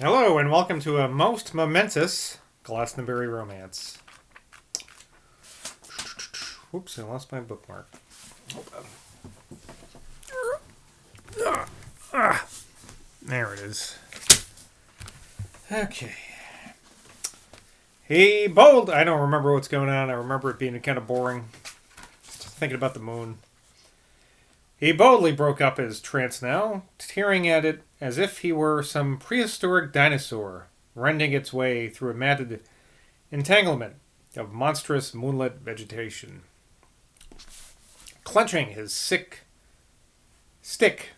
Hello, and welcome to a most momentous Glastonbury romance. Whoops, I lost my bookmark. Hold on. There it is. Okay. I don't remember what's going on. I remember it being kind of boring. Just thinking about the moon. He boldly broke up his trance now, tearing at it as if he were some prehistoric dinosaur, rending its way through a matted entanglement of monstrous moonlit vegetation. Clenching his sick stick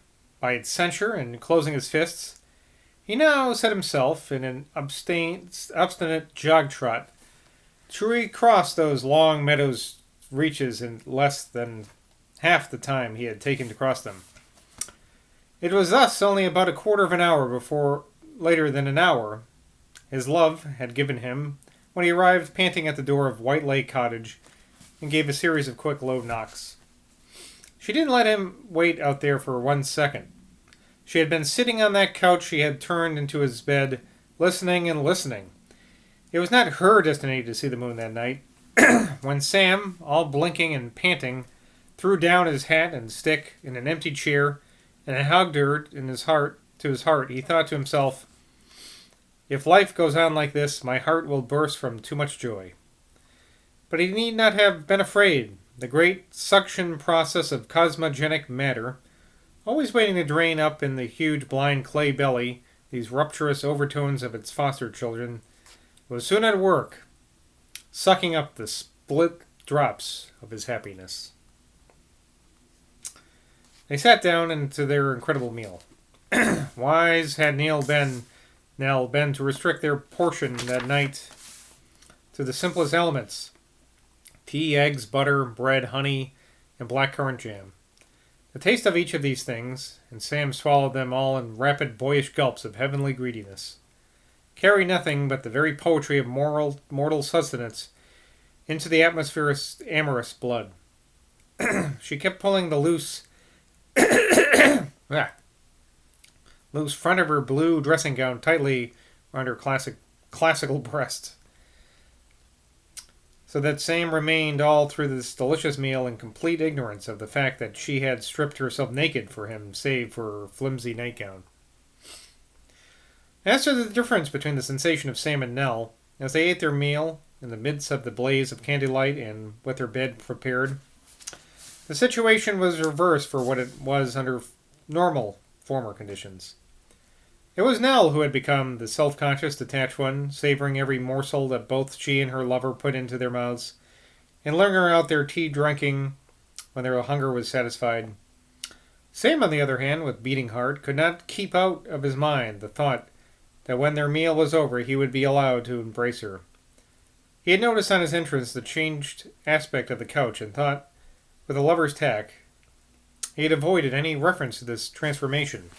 by its censure and closing his fists, he now set himself in an obstinate jog trot to recross those long meadows reaches in less than half the time he had taken to cross them. It was thus only about a quarter of an hour before, later than an hour, his love had given him when he arrived panting at the door of White Lake Cottage and gave a series of quick low knocks. She didn't let him wait out there for 1 second. She had been sitting on that couch she had turned into his bed, listening and listening. It was not her destiny to see the moon that night. When Sam, all blinking and panting, threw down his hat and stick in an empty chair and hugged her to his heart, he thought to himself, "If life goes on like this, my heart will burst from too much joy." But he need not have been afraid. The great suction process of cosmogenic matter, always waiting to drain up in the huge blind clay belly these rupturous overtones of its foster children, was soon at work, sucking up the split drops of his happiness. They sat down into their incredible meal. Wise had Nell been to restrict their portion that night to the simplest elements: tea, eggs, butter, bread, honey, and blackcurrant jam. The taste of each of these things, and Sam swallowed them all in rapid boyish gulps of heavenly greediness, carry nothing but the very poetry of mortal sustenance into the atmosphere's amorous blood. She kept pulling the loose front of her blue dressing gown tightly around her classical breast, so that Sam remained all through this delicious meal in complete ignorance of the fact that she had stripped herself naked for him, save for her flimsy nightgown. As to the difference between the sensation of Sam and Nell, as they ate their meal in the midst of the blaze of candlelight and with their bed prepared, the situation was reversed for what it was under normal former conditions. It was Nell who had become the self-conscious, detached one, savoring every morsel that both she and her lover put into their mouths, and lingering out their tea drinking when their hunger was satisfied. Sam, on the other hand, with beating heart, could not keep out of his mind the thought that when their meal was over he would be allowed to embrace her. He had noticed on his entrance the changed aspect of the couch, and thought, with a lover's tact, he had avoided any reference to this transformation.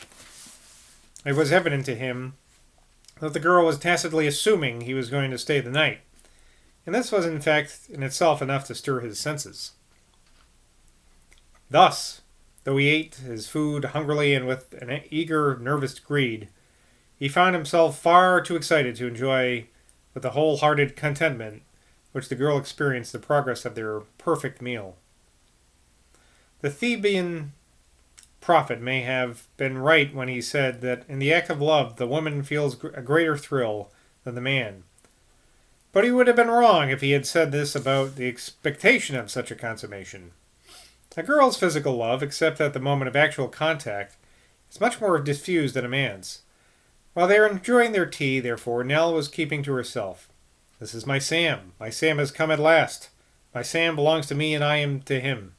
It was evident to him that the girl was tacitly assuming he was going to stay the night, and this was in fact in itself enough to stir his senses. Thus, though he ate his food hungrily and with an eager, nervous greed, he found himself far too excited to enjoy with the wholehearted contentment which the girl experienced the progress of their perfect meal. The Theban prophet may have been right when he said that in the act of love the woman feels a greater thrill than the man. But he would have been wrong if he had said this about the expectation of such a consummation. A girl's physical love, except at the moment of actual contact, is much more diffused than a man's. While they are enjoying their tea, therefore, Nell was keeping to herself. "This is my Sam. My Sam has come at last. My Sam belongs to me and I am to him.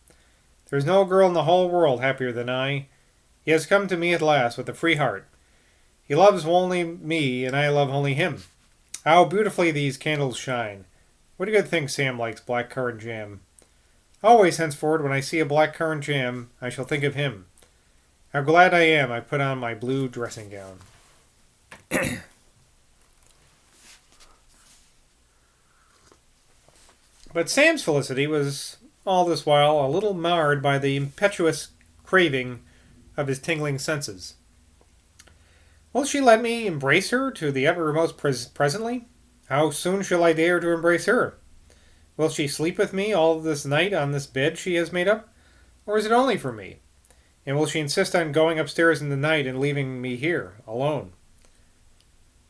There is no girl in the whole world happier than I. He has come to me at last with a free heart. He loves only me, and I love only him. How beautifully these candles shine. What a good thing Sam likes blackcurrant jam. Always henceforward when I see a blackcurrant jam, I shall think of him. How glad I am I put on my blue dressing gown." But Sam's felicity was all this while a little marred by the impetuous craving of his tingling senses. Will she let me embrace her to the uttermost presently? How soon shall I dare to embrace her? Will she sleep with me all this night on this bed she has made up? Or is it only for me? And will she insist on going upstairs in the night and leaving me here, alone?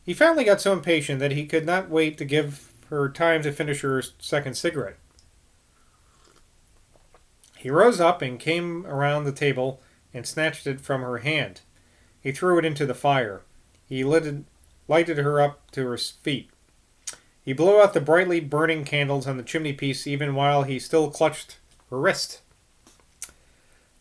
He finally got so impatient that he could not wait to give her time to finish her second cigarette. He rose up and came around the table and snatched it from her hand. He threw it into the fire. He lighted her up to her feet. He blew out the brightly burning candles on the chimney-piece even while he still clutched her wrist.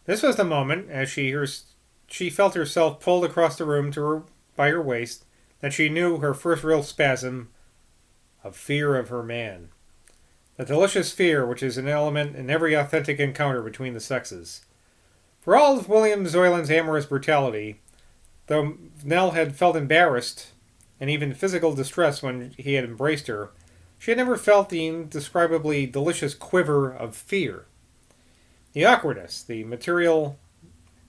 This was the moment, as she felt herself pulled across the room to her by her waist, that she knew her first real spasm of fear of her man. The delicious fear which is an element in every authentic encounter between the sexes. For all of William Zoyland's amorous brutality, though Nell had felt embarrassed and even physical distress when he had embraced her, she had never felt the indescribably delicious quiver of fear. The awkwardness, the material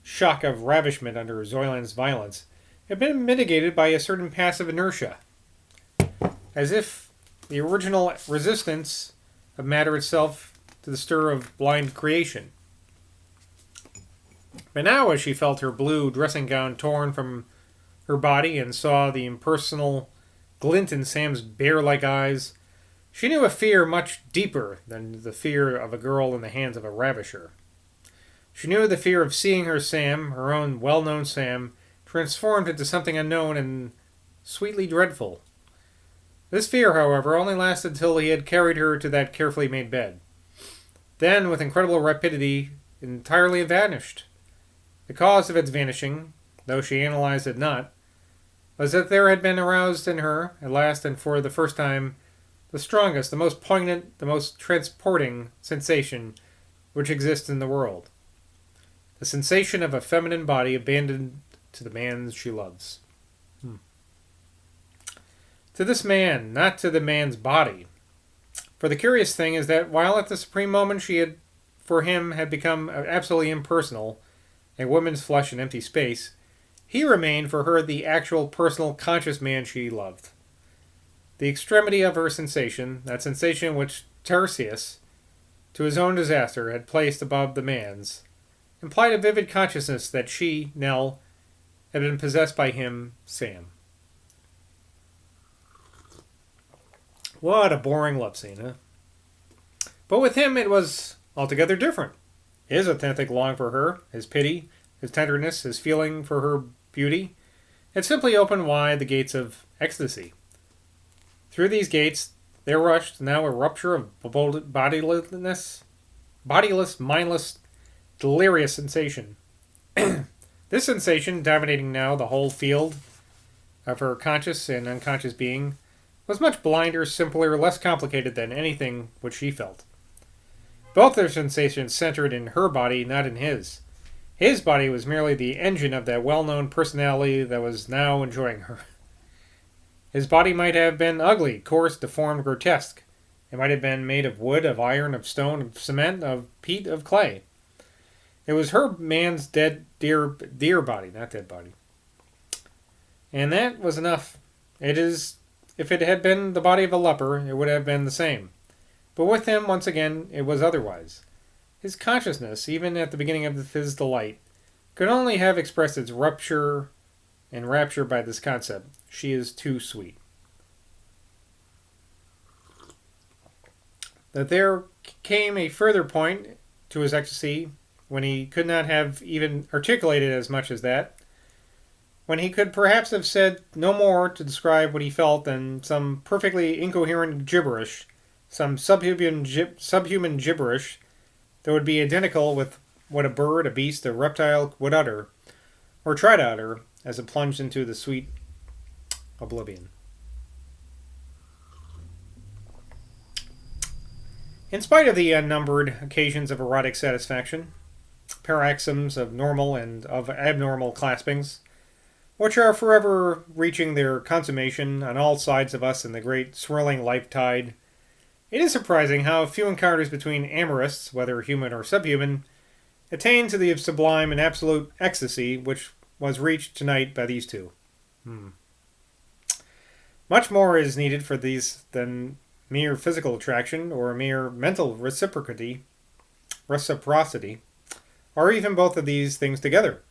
shock of ravishment under Zoyland's violence, had been mitigated by a certain passive inertia, as if the original resistance of matter itself to the stir of blind creation. But now, as she felt her blue dressing gown torn from her body and saw the impersonal glint in Sam's bear-like eyes, she knew a fear much deeper than the fear of a girl in the hands of a ravisher. She knew the fear of seeing her Sam, her own well-known Sam, transformed into something unknown and sweetly dreadful. This fear, however, only lasted till he had carried her to that carefully made bed. Then, with incredible rapidity, it entirely vanished. The cause of its vanishing, though she analyzed it not, was that there had been aroused in her, at last and for the first time, the strongest, the most poignant, the most transporting sensation which exists in the world. The sensation of a feminine body abandoned to the man she loves. To this man, not to the man's body. For the curious thing is that while at the supreme moment she had, for him, had become absolutely impersonal, a woman's flesh and empty space, he remained for her the actual personal conscious man she loved. The extremity of her sensation, that sensation which Tiresias, to his own disaster, had placed above the man's, implied a vivid consciousness that she, Nell, had been possessed by him, Sam. What a boring love scene, huh? But with him it was altogether different. His authentic longing for her, his pity, his tenderness, his feeling for her beauty, had simply opened wide the gates of ecstasy. Through these gates there rushed now a rupture of bodiless, mindless, delirious sensation. This sensation, dominating now the whole field of her conscious and unconscious being, was much blinder, simpler, less complicated than anything which she felt. Both their sensations centered in her body, not in his. His body was merely the engine of that well-known personality that was now enjoying her. His body might have been ugly, coarse, deformed, grotesque. It might have been made of wood, of iron, of stone, of cement, of peat, of clay. It was her man's dear body, not dead body. And that was enough. If it had been the body of a leper, it would have been the same. But with him, once again, it was otherwise. His consciousness, even at the beginning of his delight, could only have expressed its rupture and rapture by this concept: she is too sweet. That there came a further point to his ecstasy when he could not have even articulated as much as that, when he could perhaps have said no more to describe what he felt than some perfectly incoherent gibberish, some subhuman gibberish that would be identical with what a bird, a beast, a reptile would utter, or try to utter, as it plunged into the sweet oblivion. In spite of the unnumbered occasions of erotic satisfaction, paroxysms of normal and of abnormal claspings, which are forever reaching their consummation on all sides of us in the great swirling life tide, it is surprising how few encounters between amorists, whether human or subhuman, attain to the sublime and absolute ecstasy which was reached tonight by these two. Much more is needed for these than mere physical attraction or mere mental reciprocity, or even both of these things together.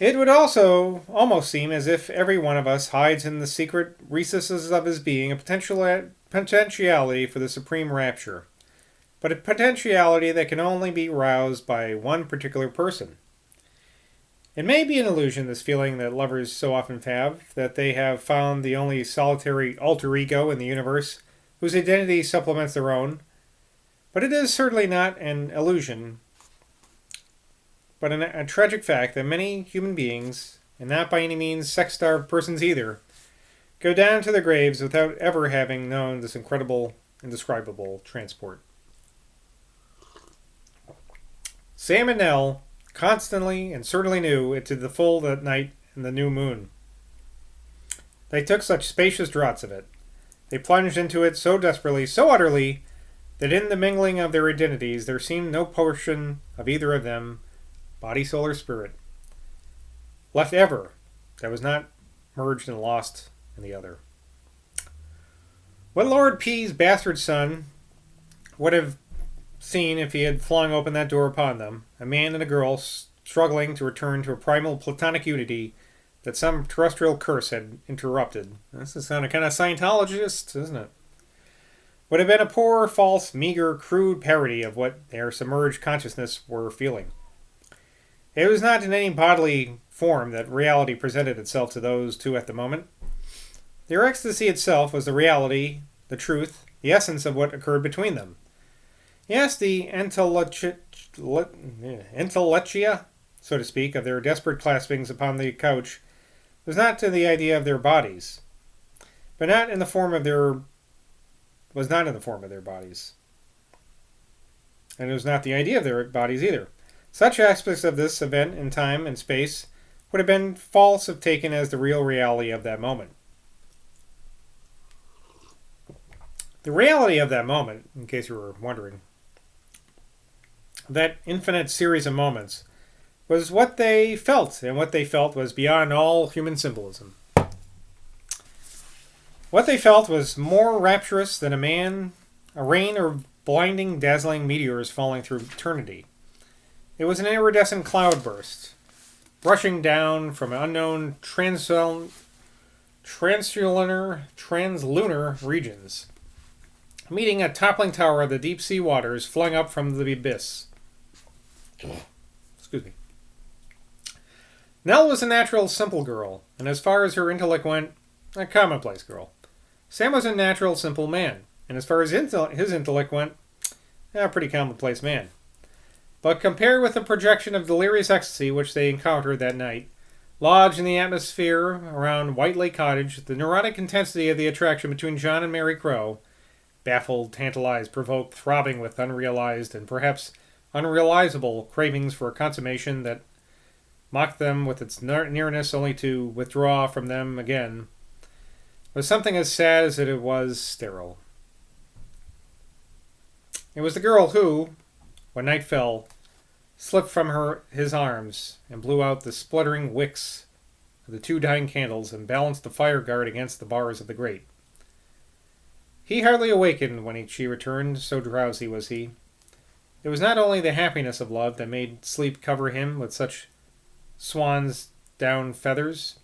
It would also almost seem as if every one of us hides in the secret recesses of his being a potentiality for the supreme rapture, but a potentiality that can only be roused by one particular person. It may be an illusion, this feeling that lovers so often have, that they have found the only solitary alter ego in the universe whose identity supplements their own, but it is certainly not an illusion, but a tragic fact that many human beings, and not by any means sex-starved persons either, go down to their graves without ever having known this incredible, indescribable transport. Sam and Nell constantly and certainly knew it to the full that night in the new moon. They took such spacious draughts of it. They plunged into it so desperately, so utterly, that in the mingling of their identities there seemed no portion of either of them, body, soul, or spirit, left ever that was not merged and lost in the other. What Lord P's bastard son would have seen if he had flung open that door upon them, a man and a girl struggling to return to a primal platonic unity that some terrestrial curse had interrupted. This is sounding kind of Scientologist, isn't it? Would have been a poor, false, meager, crude parody of what their submerged consciousness were feeling. It was not in any bodily form that reality presented itself to those two at the moment. Their ecstasy itself was the reality, the truth, the essence of what occurred between them. Yes, the intellectia, so to speak, of their desperate claspings upon the couch was not to the idea of their bodies, but not in the form of their bodies. And it was not the idea of their bodies either. Such aspects of this event in time and space would have been false if taken as the real reality of that moment. The reality of that moment, in case you were wondering, that infinite series of moments, was what they felt, and what they felt was beyond all human symbolism. What they felt was more rapturous than a rain of blinding, dazzling meteors falling through eternity. It was an iridescent cloudburst, rushing down from unknown translunar regions, meeting a toppling tower of the deep sea waters flung up from the abyss. Excuse me. Nell was a natural, simple girl, and as far as her intellect went, a commonplace girl. Sam was a natural, simple man, and as far as his intellect went, a pretty commonplace man. But compared with the projection of delirious ecstasy which they encountered that night, lodged in the atmosphere around White Lake Cottage, the neurotic intensity of the attraction between John and Mary Crowe, baffled, tantalized, provoked, throbbing with unrealized and perhaps unrealizable cravings for a consummation that mocked them with its nearness only to withdraw from them again, was something as sad as it was sterile. It was the girl who, when night fell, slipped from his arms and blew out the spluttering wicks of the two dying candles and balanced the fire guard against the bars of the grate. He hardly awakened when she returned, so drowsy was he. It was not only the happiness of love that made sleep cover him with such swan's down feathers.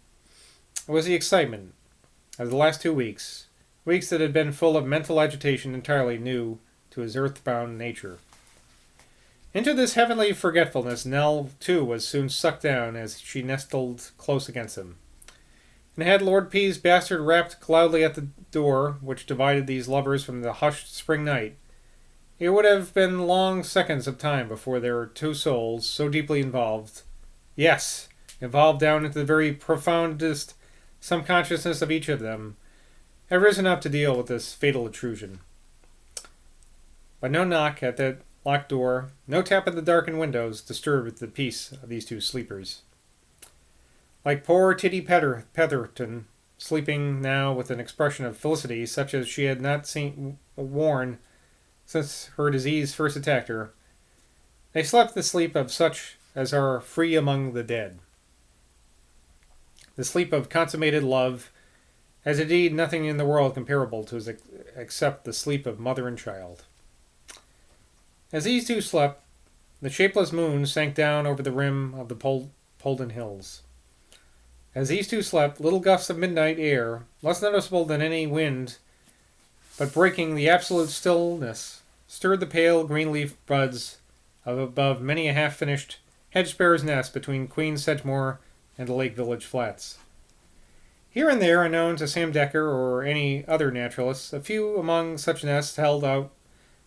It was the excitement of the last 2 weeks, weeks that had been full of mental agitation entirely new to his earthbound nature. Into this heavenly forgetfulness Nell, too, was soon sucked down as she nestled close against him. And had Lord P's bastard rapped loudly at the door which divided these lovers from the hushed spring night, it would have been long seconds of time before their two souls, so deeply involved, yes, involved down into the very profoundest subconsciousness of each of them, had risen up to deal with this fatal intrusion. But no knock at that locked door, no tap at the darkened windows disturbed the peace of these two sleepers. Like poor Titty Petherton, sleeping now with an expression of felicity such as she had not worn since her disease first attacked her, they slept the sleep of such as are free among the dead. the sleep of consummated love, as indeed nothing in the world comparable to his except the sleep of mother and child. As these two slept, the shapeless moon sank down over the rim of the Polden Hills. As these two slept, little gusts of midnight air, less noticeable than any wind, but breaking the absolute stillness, stirred the pale green leaf buds of above many a half-finished hedge sparrow's nest between Queen Sedgemoor and the Lake Village flats. Here and there, unknown to Sam Decker or any other naturalist, a few among such nests held out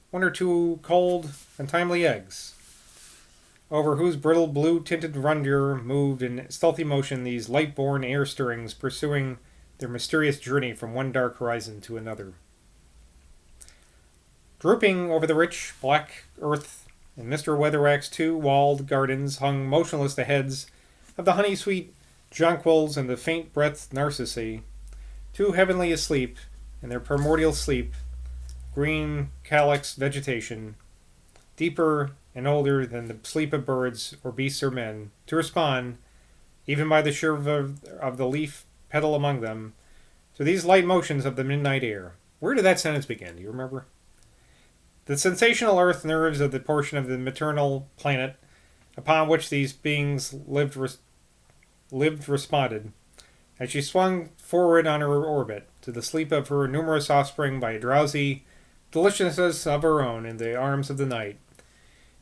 one or two cold and timely eggs, over whose brittle blue-tinted rondure moved in stealthy motion these light-born air-stirrings pursuing their mysterious journey from one dark horizon to another. Drooping over the rich, black earth in Mr. Weatherwax's two-walled gardens hung motionless the heads of the honey-sweet jonquils and the faint-breathed narcissi, too heavenly asleep in their primordial sleep, green calyx vegetation, deeper and older than the sleep of birds or beasts or men, to respond, even by the shiver of the leaf petal among them, to these light motions of the midnight air. Where did that sentence begin? Do you remember? The sensational earth nerves of the portion of the maternal planet upon which these beings lived responded, as she swung forward on her orbit, to the sleep of her numerous offspring by a drowsy deliciousness of her own in the arms of the night,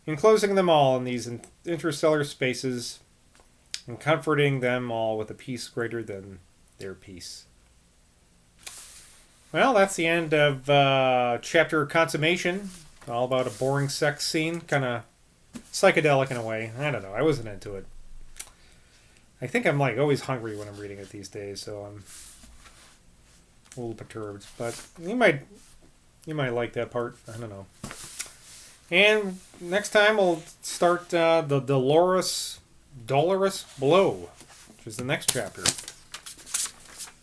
enclosing them all in these interstellar spaces, and comforting them all with a peace greater than their peace. Well, that's the end of chapter Consummation. All about a boring sex scene, kind of psychedelic in a way. I don't know, I wasn't into it. I think I'm like always hungry when I'm reading it these days, so I'm a little perturbed. But you might like that part. I don't know. And next time we'll start the Dolorous Blow, which is the next chapter.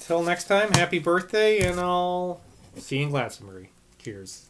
Till next time, happy birthday, and I'll see you in Glastonbury. Cheers.